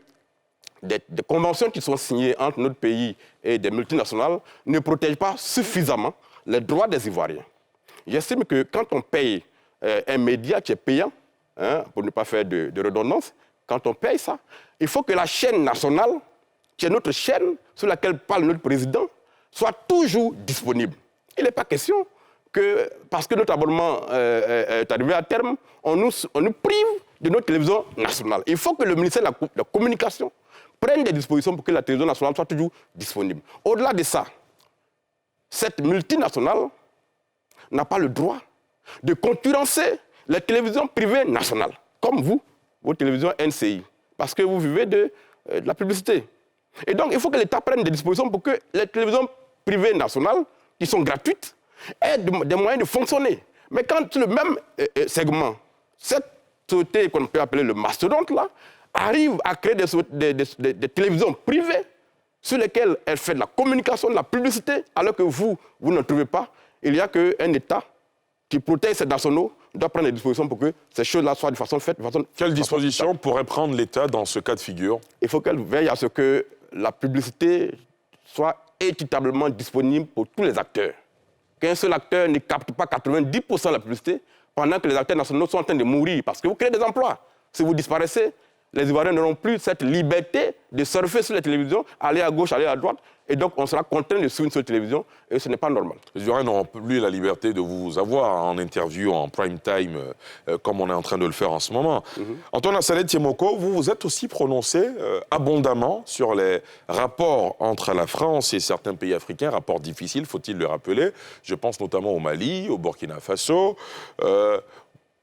des conventions qui sont signées entre notre pays et des multinationales ne protègent pas suffisamment les droits des Ivoiriens. J'estime que quand on paye un média qui est payant, pour ne pas faire de redondance, quand on paye ça, il faut que la chaîne nationale, qui est notre chaîne sur laquelle parle notre président, soit toujours disponible. Il n'est pas question que, parce que notre abonnement est arrivé à terme, on nous prive de notre télévision nationale. Il faut que le ministère de la Communication prenne des dispositions pour que la télévision nationale soit toujours disponible. Au-delà de ça, cette multinationale n'a pas le droit de concurrencer les télévisions privées nationales, comme vous, vos télévisions NCI, parce que vous vivez de la publicité. Et donc, il faut que l'État prenne des dispositions pour que les télévisions privées nationales, qui sont gratuites, aient des moyens de fonctionner. Mais quand le même segment, cette société qu'on peut appeler le mastodonte, là, arrive à créer des télévisions privées sur lesquelles elle fait de la communication, de la publicité, alors que vous ne trouvez pas, il y a qu'un État qui protège ses nationaux doit prendre des dispositions pour que ces choses-là soient de façon faite. Quelles dispositions pourrait prendre l'État dans ce cas de figure? Il faut qu'elle veille à ce que la publicité soit équitablement disponible pour tous les acteurs. Qu'un seul acteur ne capte pas 90% de la publicité pendant que les acteurs nationaux sont en train de mourir. Parce que vous créez des emplois. Si vous disparaissez, les Ivoiriens n'auront plus cette liberté de surfer sur les télévisions, aller à gauche, aller à droite. Et donc, on sera contraint de suivre une seule télévision, et ce n'est pas normal. Les Ivoiriens n'auront plus la liberté de vous avoir en interview, en prime time, comme on est en train de le faire en ce moment. Antoine Assalet Tiemoko, vous vous êtes aussi prononcé abondamment sur les rapports entre la France et certains pays africains, rapports difficiles, faut-il le rappeler. Je pense notamment au Mali, au Burkina Faso.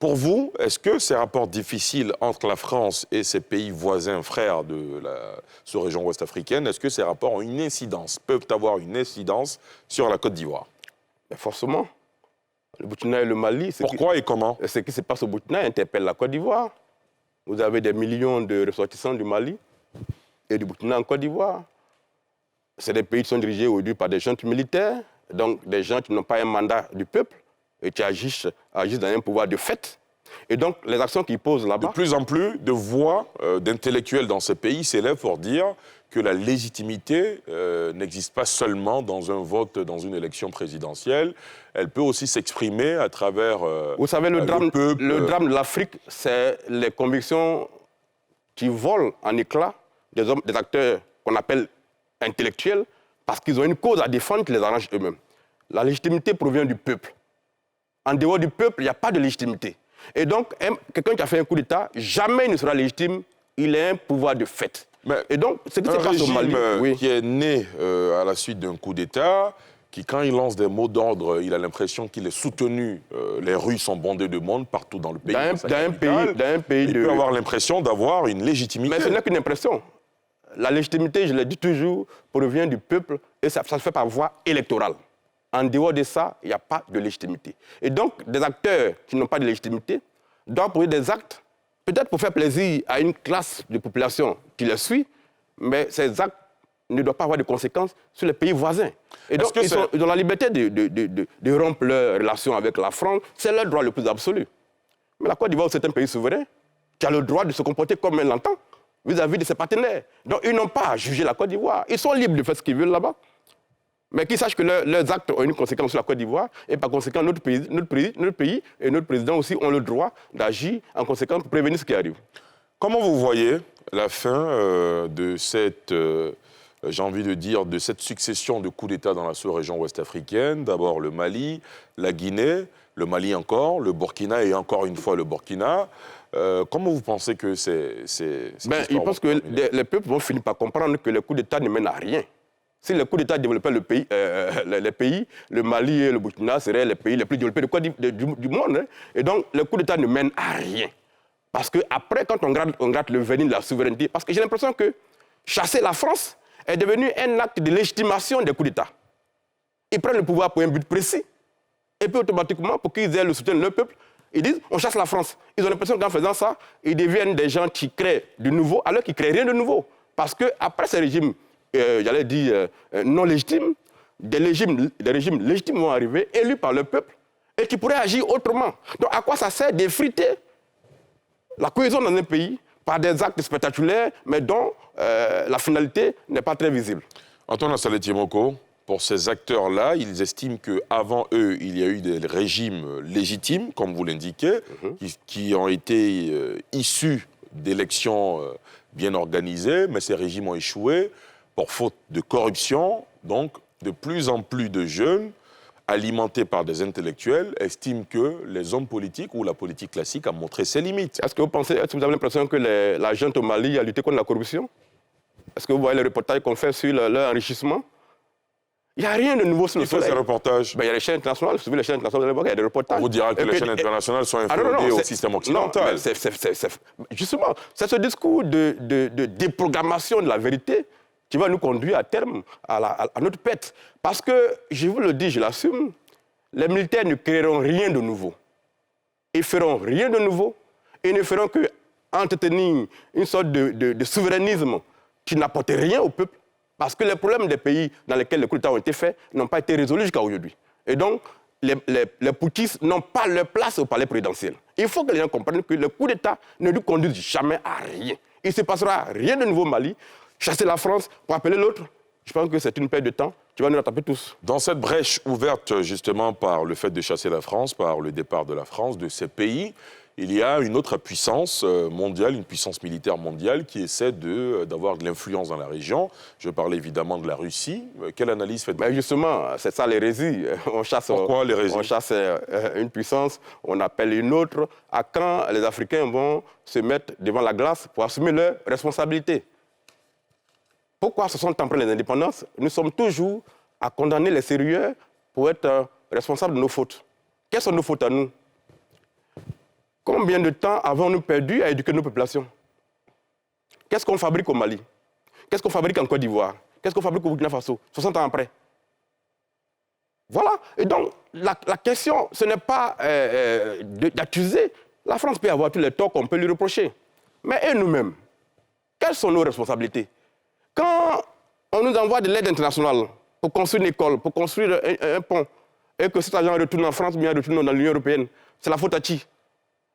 Pour vous, est-ce que ces rapports difficiles entre la France et ses pays voisins, frères de la sous-région ouest africaine, est-ce que ces rapports ont une incidence, peuvent avoir une incidence sur la Côte d'Ivoire? Forcément. Le Burkina et le Mali... Pourquoi et comment? Ce qui se passe au Burkina interpelle la Côte d'Ivoire. Vous avez des millions de ressortissants du Mali et du Burkina en Côte d'Ivoire. C'est des pays qui sont dirigés aujourd'hui par des juntes militaires, donc des gens qui n'ont pas un mandat du peuple, et qui agissent dans un pouvoir de fait. Et donc, les actions qu'ils posent là-bas... De plus en plus de voix d'intellectuels dans ces pays s'élèvent pour dire que la légitimité n'existe pas seulement dans un vote, dans une élection présidentielle. Elle peut aussi s'exprimer à travers Vous savez, le drame de l'Afrique, c'est les convictions qui volent en éclats des acteurs qu'on appelle intellectuels, parce qu'ils ont une cause à défendre qui les arrange eux-mêmes. La légitimité provient du peuple. En dehors du peuple, il n'y a pas de légitimité. Et donc, quelqu'un qui a fait un coup d'État, jamais il ne sera légitime, il a un pouvoir de fait. Mais et donc, ce qui se passe au Mali... qui est né à la suite d'un coup d'État, qui, quand il lance des mots d'ordre, il a l'impression qu'il est soutenu. Les rues sont bondées de monde partout dans le pays. Il peut avoir l'impression d'avoir une légitimité. Mais ce n'est qu'une impression. La légitimité, je l'ai dit toujours, provient du peuple et ça se fait par voie électorale. En dehors de ça, il n'y a pas de légitimité. Et donc, des acteurs qui n'ont pas de légitimité doivent poser des actes, peut-être pour faire plaisir à une classe de population qui les suit, mais ces actes ne doivent pas avoir de conséquences sur les pays voisins. Et donc, ils ont la liberté de rompre leurs relations avec la France. C'est leur droit le plus absolu. Mais la Côte d'Ivoire, c'est un pays souverain qui a le droit de se comporter comme elle l'entend vis-à-vis de ses partenaires. Donc, ils n'ont pas à juger la Côte d'Ivoire. Ils sont libres de faire ce qu'ils veulent là-bas. Mais qu'ils sachent que leurs actes ont une conséquence sur la Côte d'Ivoire, et par conséquent, notre pays et notre président aussi ont le droit d'agir en conséquence pour prévenir ce qui arrive. Comment vous voyez la fin de cette, j'ai envie de dire, de cette succession de coups d'État dans la sous-région ouest africaine? D'abord le Mali, la Guinée, le Mali encore, le Burkina et encore une fois le Burkina. Comment vous pensez que ils pensent que les peuples vont finir par comprendre que les coups d'État ne mènent à rien. Si les coups d'État développaient les pays, le Mali et le Burkina seraient les pays les plus développés du monde. Hein. Et donc, les coups d'État ne mènent à rien. Parce qu'après, quand on gratte le vernis de la souveraineté, parce que j'ai l'impression que chasser la France est devenu un acte de légitimation des coups d'État. Ils prennent le pouvoir pour un but précis. Et puis automatiquement, pour qu'ils aient le soutien de leur peuple, ils disent on chasse la France. Ils ont l'impression qu'en faisant ça, ils deviennent des gens qui créent du nouveau, alors qu'ils ne créent rien de nouveau. Parce qu'après ces régimes, j'allais dire, non légitimes, des régimes légitimes vont arriver, élus par le peuple, et qui pourraient agir autrement. Donc à quoi ça sert d'effriter la cohésion dans un pays par des actes spectaculaires, mais dont la finalité n'est pas très visible. Antoine Assaleti Moko, pour ces acteurs-là, ils estiment qu'avant eux, il y a eu des régimes légitimes, comme vous l'indiquez, qui ont été issus d'élections bien organisées, mais ces régimes ont échoué pour faute de corruption. Donc, de plus en plus de jeunes, alimentés par des intellectuels, estiment que les hommes politiques ou la politique classique a montré ses limites. Est-ce que vous avez l'impression que la junte au Mali a lutté contre la corruption? Est-ce que vous voyez les reportages qu'on fait sur leur enrichissement? Il n'y a rien de nouveau sur le soleil. Qui fait ces reportages? Il y a les chaînes internationales, vous suivez les chaînes internationales, il y a des reportages. On vous dira que les chaînes internationales sont inféodées au système occidental. Justement, c'est ce discours de déprogrammation de la vérité qui va nous conduire à terme à notre perte. Parce que, je vous le dis, je l'assume, les militaires ne créeront rien de nouveau. Ils feront rien de nouveau. Ils ne feront que entretenir une sorte de souverainisme qui n'apporte rien au peuple. Parce que les problèmes des pays dans lesquels les coups d'État ont été faits n'ont pas été résolus jusqu'à aujourd'hui. Et donc, les putschistes n'ont pas leur place au palais présidentiel. Il faut que les gens comprennent que le coup d'État ne nous conduit jamais à rien. Il ne se passera rien de nouveau au Mali. Chasser la France pour appeler l'autre, je pense que c'est une perte de temps qui va nous rattraper tous. Dans cette brèche ouverte justement par le fait de chasser la France, par le départ de la France, de ces pays, il y a une autre puissance mondiale, une puissance militaire mondiale qui essaie d'avoir de l'influence dans la région. Je parle évidemment de la Russie. Quelle analyse faites-vous? Ben justement, c'est ça l'hérésie. Pourquoi l'hérésie? On chasse une puissance, on appelle une autre. À quand les Africains vont se mettre devant la glace pour assumer leurs responsabilités? Pourquoi se sont empruntés les indépendances? Nous sommes toujours à condamner les sérieux pour être responsables de nos fautes. Quelles sont nos fautes à nous? Combien de temps avons-nous perdu à éduquer nos populations? Qu'est-ce qu'on fabrique au Mali? Qu'est-ce qu'on fabrique en Côte d'Ivoire? Qu'est-ce qu'on fabrique au Burkina Faso 60 ans après? Voilà. Et donc, la question, ce n'est pas d'accuser. La France peut avoir tous les torts qu'on peut lui reprocher. Mais et nous-mêmes, quelles sont nos responsabilités? Quand on nous envoie de l'aide internationale pour construire une école, pour construire un pont, et que cet argent retourne en France, bien retourne dans l'Union européenne, c'est la faute à qui?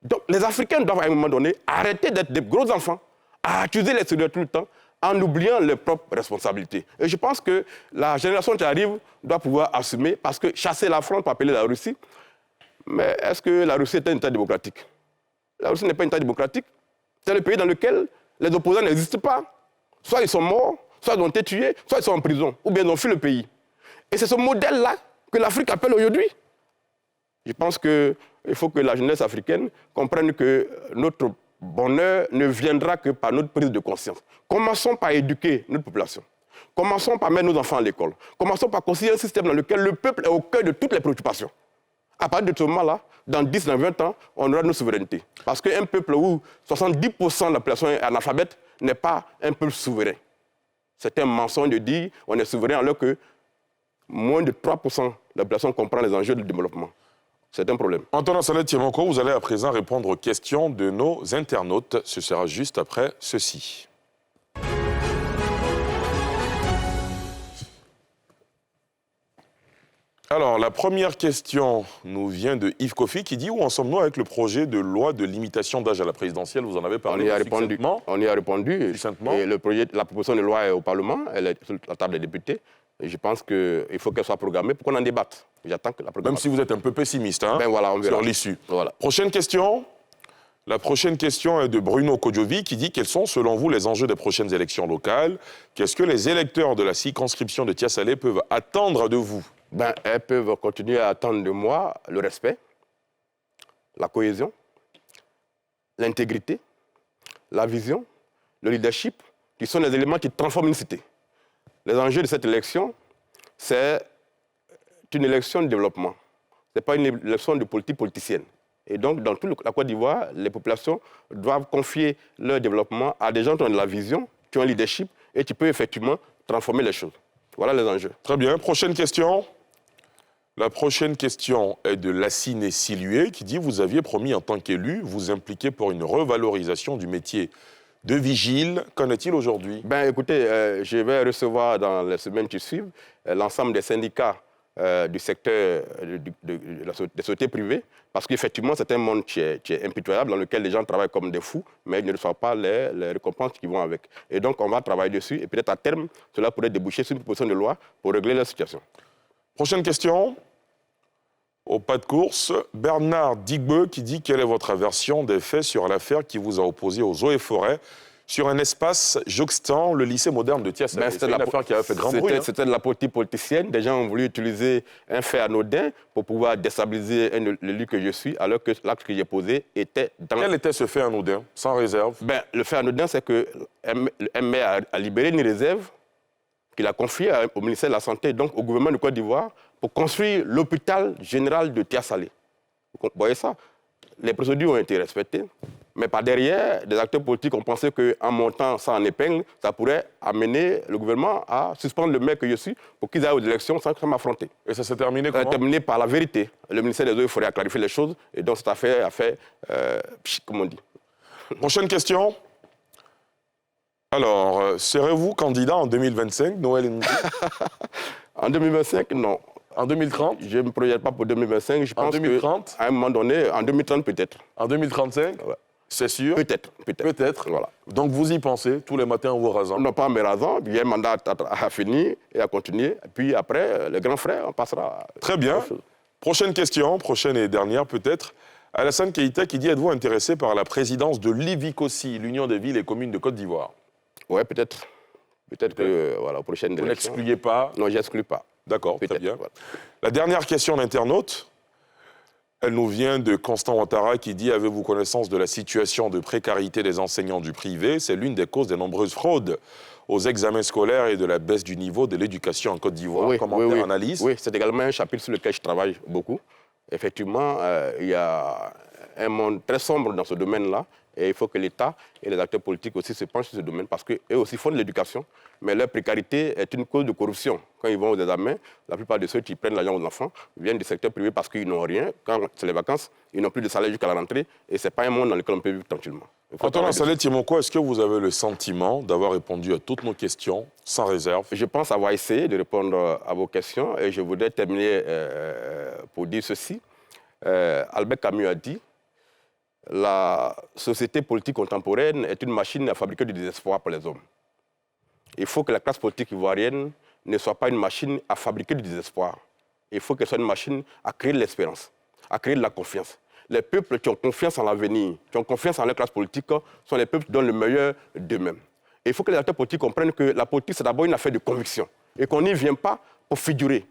Donc les Africains doivent à un moment donné arrêter d'être des gros enfants, à accuser les Sud tout le temps, en oubliant leurs propres responsabilités. Et je pense que la génération qui arrive doit pouvoir assumer, parce que chasser la France pour appeler la Russie, mais est-ce que la Russie est un État démocratique? La Russie n'est pas un État démocratique. C'est le pays dans lequel les opposants n'existent pas. Soit ils sont morts, soit ils ont été tués, soit ils sont en prison, ou bien ils ont fui le pays. Et c'est ce modèle-là que l'Afrique appelle aujourd'hui. Je pense qu'il faut que la jeunesse africaine comprenne que notre bonheur ne viendra que par notre prise de conscience. Commençons par éduquer notre population. Commençons par mettre nos enfants à l'école. Commençons par construire un système dans lequel le peuple est au cœur de toutes les préoccupations. À partir de ce moment-là, dans 10, dans 20 ans, on aura nos souverainetés. Parce qu'un peuple où 70% de la population est analphabète n'est pas un peuple souverain. C'est un mensonge de dire qu'on est souverain alors que moins de 3% de la population comprend les enjeux du développement. C'est un problème. Antoine Assaleti Moko, vous allez à présent répondre aux questions de nos internautes. Ce sera juste après ceci. Alors, la première question nous vient de Yves Kofi qui dit où en sommes-nous avec le projet de loi de limitation d'âge à la présidentielle? Vous en avez parlé. On y a répondu. Succinctement. Et la proposition de loi est au Parlement, elle est sur la table des députés. Et je pense qu'il faut qu'elle soit programmée pour qu'on en débatte. J'attends que la programmation. Même si vous êtes un peu pessimiste ben voilà, on verra. sur l'issue. Voilà. Prochaine question. La prochaine question est de Bruno Kodjovi qui dit quels sont selon vous les enjeux des prochaines élections locales? Qu'est-ce que les électeurs de la circonscription de Tiasalé peuvent attendre de vous? Elles peuvent continuer à attendre de moi le respect, la cohésion, l'intégrité, la vision, le leadership, qui sont les éléments qui transforment une cité. Les enjeux de cette élection, c'est une élection de développement. Ce n'est pas une élection de politique politicienne. Et donc, dans toute la Côte d'Ivoire, les populations doivent confier leur développement à des gens qui ont de la vision, qui ont un leadership et qui peuvent effectivement transformer les choses. Voilà les enjeux. Très bien. Prochaine question. La prochaine question est de Lassine Silué qui dit « Vous aviez promis en tant qu'élu vous impliquer pour une revalorisation du métier de vigile. Qu'en est-il aujourd'hui ?» Écoutez, je vais recevoir dans les semaines qui suivent l'ensemble des syndicats du secteur des sociétés privées, parce qu'effectivement, c'est un monde qui est impitoyable, dans lequel les gens travaillent comme des fous, mais ils ne reçoivent pas les récompenses qui vont avec. Et donc, on va travailler dessus, et peut-être à terme, cela pourrait déboucher sur une proposition de loi pour régler la situation. Prochaine question. Au pas de course, Bernard Digbeu qui dit quelle est votre aversion des faits sur l'affaire qui vous a opposé aux eaux et forêts sur un espace jouxtant le lycée moderne de Thiès. C'était une affaire qui avait fait grand bruit. C'était de la politique politicienne. Des gens ont voulu utiliser un fait anodin pour pouvoir déstabiliser l'élu que je suis, alors que l'acte que j'ai posé était dans... Quel était ce fait anodin, sans réserve? Le fait anodin, c'est que un maire a libéré une réserve qu'il a confiée au ministère de la Santé, donc au gouvernement de Côte d'Ivoire, pour construire l'hôpital général de Thiès-Salé. Vous voyez ça? Les procédures ont été respectées, mais par derrière, des acteurs politiques ont pensé qu'en montant ça en épingle, ça pourrait amener le gouvernement à suspendre le maire que je suis pour qu'ils aillent aux élections sans m'affronter. Et ça s'est terminé comment? Ça s'est terminé par la vérité. Le ministère des Eaux et Forêts a clarifié les choses, et donc cette affaire a fait, comme on dit. Prochaine question. Alors, serez-vous candidat en 2025, Noël Ndoye? En 2025, non. En 2030? Je ne me projette pas pour 2025. Je pense en 2030? qu'à un moment donné, en 2030 peut-être. En 2035? Ouais. C'est sûr? Peut-être. Peut-être. Voilà. Donc vous y pensez tous les matins en vous rasant? Non, pas en me rasant. Il y a un mandat à finir et à continuer. Et puis après, le grand frère, on passera. Très bien. Prochaine question, prochaine et dernière peut-être. Alassane Keïta qui dit êtes-vous intéressé par la présidence de l'IVICOSI, l'Union des villes et communes de Côte d'Ivoire? Oui, peut-être. Peut-être que, voilà, aux prochaines élections. Vous n'excluez pas? Non, je n'exclus pas. D'accord, très bien. Voilà. La dernière question d'internaute, elle nous vient de Constant Ouattara qui dit « Avez-vous connaissance de la situation de précarité des enseignants du privé? C'est l'une des causes des nombreuses fraudes aux examens scolaires et de la baisse du niveau de l'éducation en Côte d'Ivoire. » Commentaire, analyse? Oui, c'est également un chapitre sur lequel je travaille beaucoup. Effectivement, il y a un monde très sombre dans ce domaine-là. Et il faut que l'État et les acteurs politiques aussi se penchent sur ce domaine parce qu'eux aussi font de l'éducation, mais leur précarité est une cause de corruption. Quand ils vont aux examens, la plupart de ceux qui prennent l'argent aux enfants viennent du secteur privé parce qu'ils n'ont rien. Quand c'est les vacances, ils n'ont plus de salaire jusqu'à la rentrée et ce n'est pas un monde dans lequel on peut vivre tranquillement. Antoine Saleh Tiemoko, est-ce que vous avez le sentiment d'avoir répondu à toutes nos questions sans réserve? Je pense avoir essayé de répondre à vos questions et je voudrais terminer pour dire ceci. Albert Camus a dit: la société politique contemporaine est une machine à fabriquer du désespoir pour les hommes. Il faut que la classe politique ivoirienne ne soit pas une machine à fabriquer du désespoir. Il faut qu'elle soit une machine à créer de l'espérance, à créer de la confiance. Les peuples qui ont confiance en l'avenir, qui ont confiance en leur classe politique, sont les peuples qui donnent le meilleur d'eux-mêmes. Et il faut que les acteurs politiques comprennent que la politique, c'est d'abord une affaire de conviction et qu'on n'y vient pas pour figurer.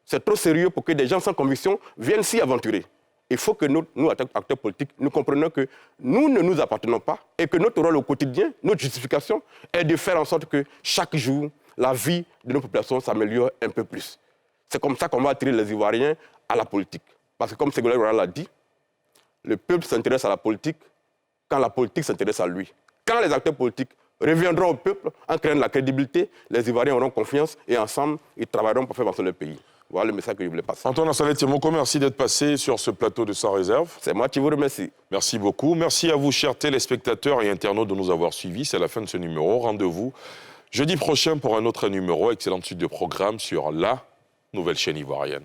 C'est trop sérieux pour que des gens sans conviction viennent s'y aventurer. Il faut que nous, acteurs politiques, nous comprenions que nous ne nous appartenons pas et que notre rôle au quotidien, notre justification, est de faire en sorte que chaque jour, la vie de nos populations s'améliore un peu plus. C'est comme ça qu'on va attirer les Ivoiriens à la politique. Parce que comme Ségolène Royal l'a dit, le peuple s'intéresse à la politique quand la politique s'intéresse à lui. Quand les acteurs politiques reviendront au peuple en créant de la crédibilité, les Ivoiriens auront confiance et ensemble, ils travailleront pour faire avancer le pays. Voilà le message que je voulais passer. Antoine Saleh Tiemoko, merci d'être passé sur ce plateau de Sans Réserve. C'est moi qui vous remercie. Merci beaucoup. Merci à vous, chers téléspectateurs et internautes, de nous avoir suivis. C'est la fin de ce numéro. Rendez-vous jeudi prochain pour un autre numéro. Excellente suite de programme sur la nouvelle chaîne ivoirienne.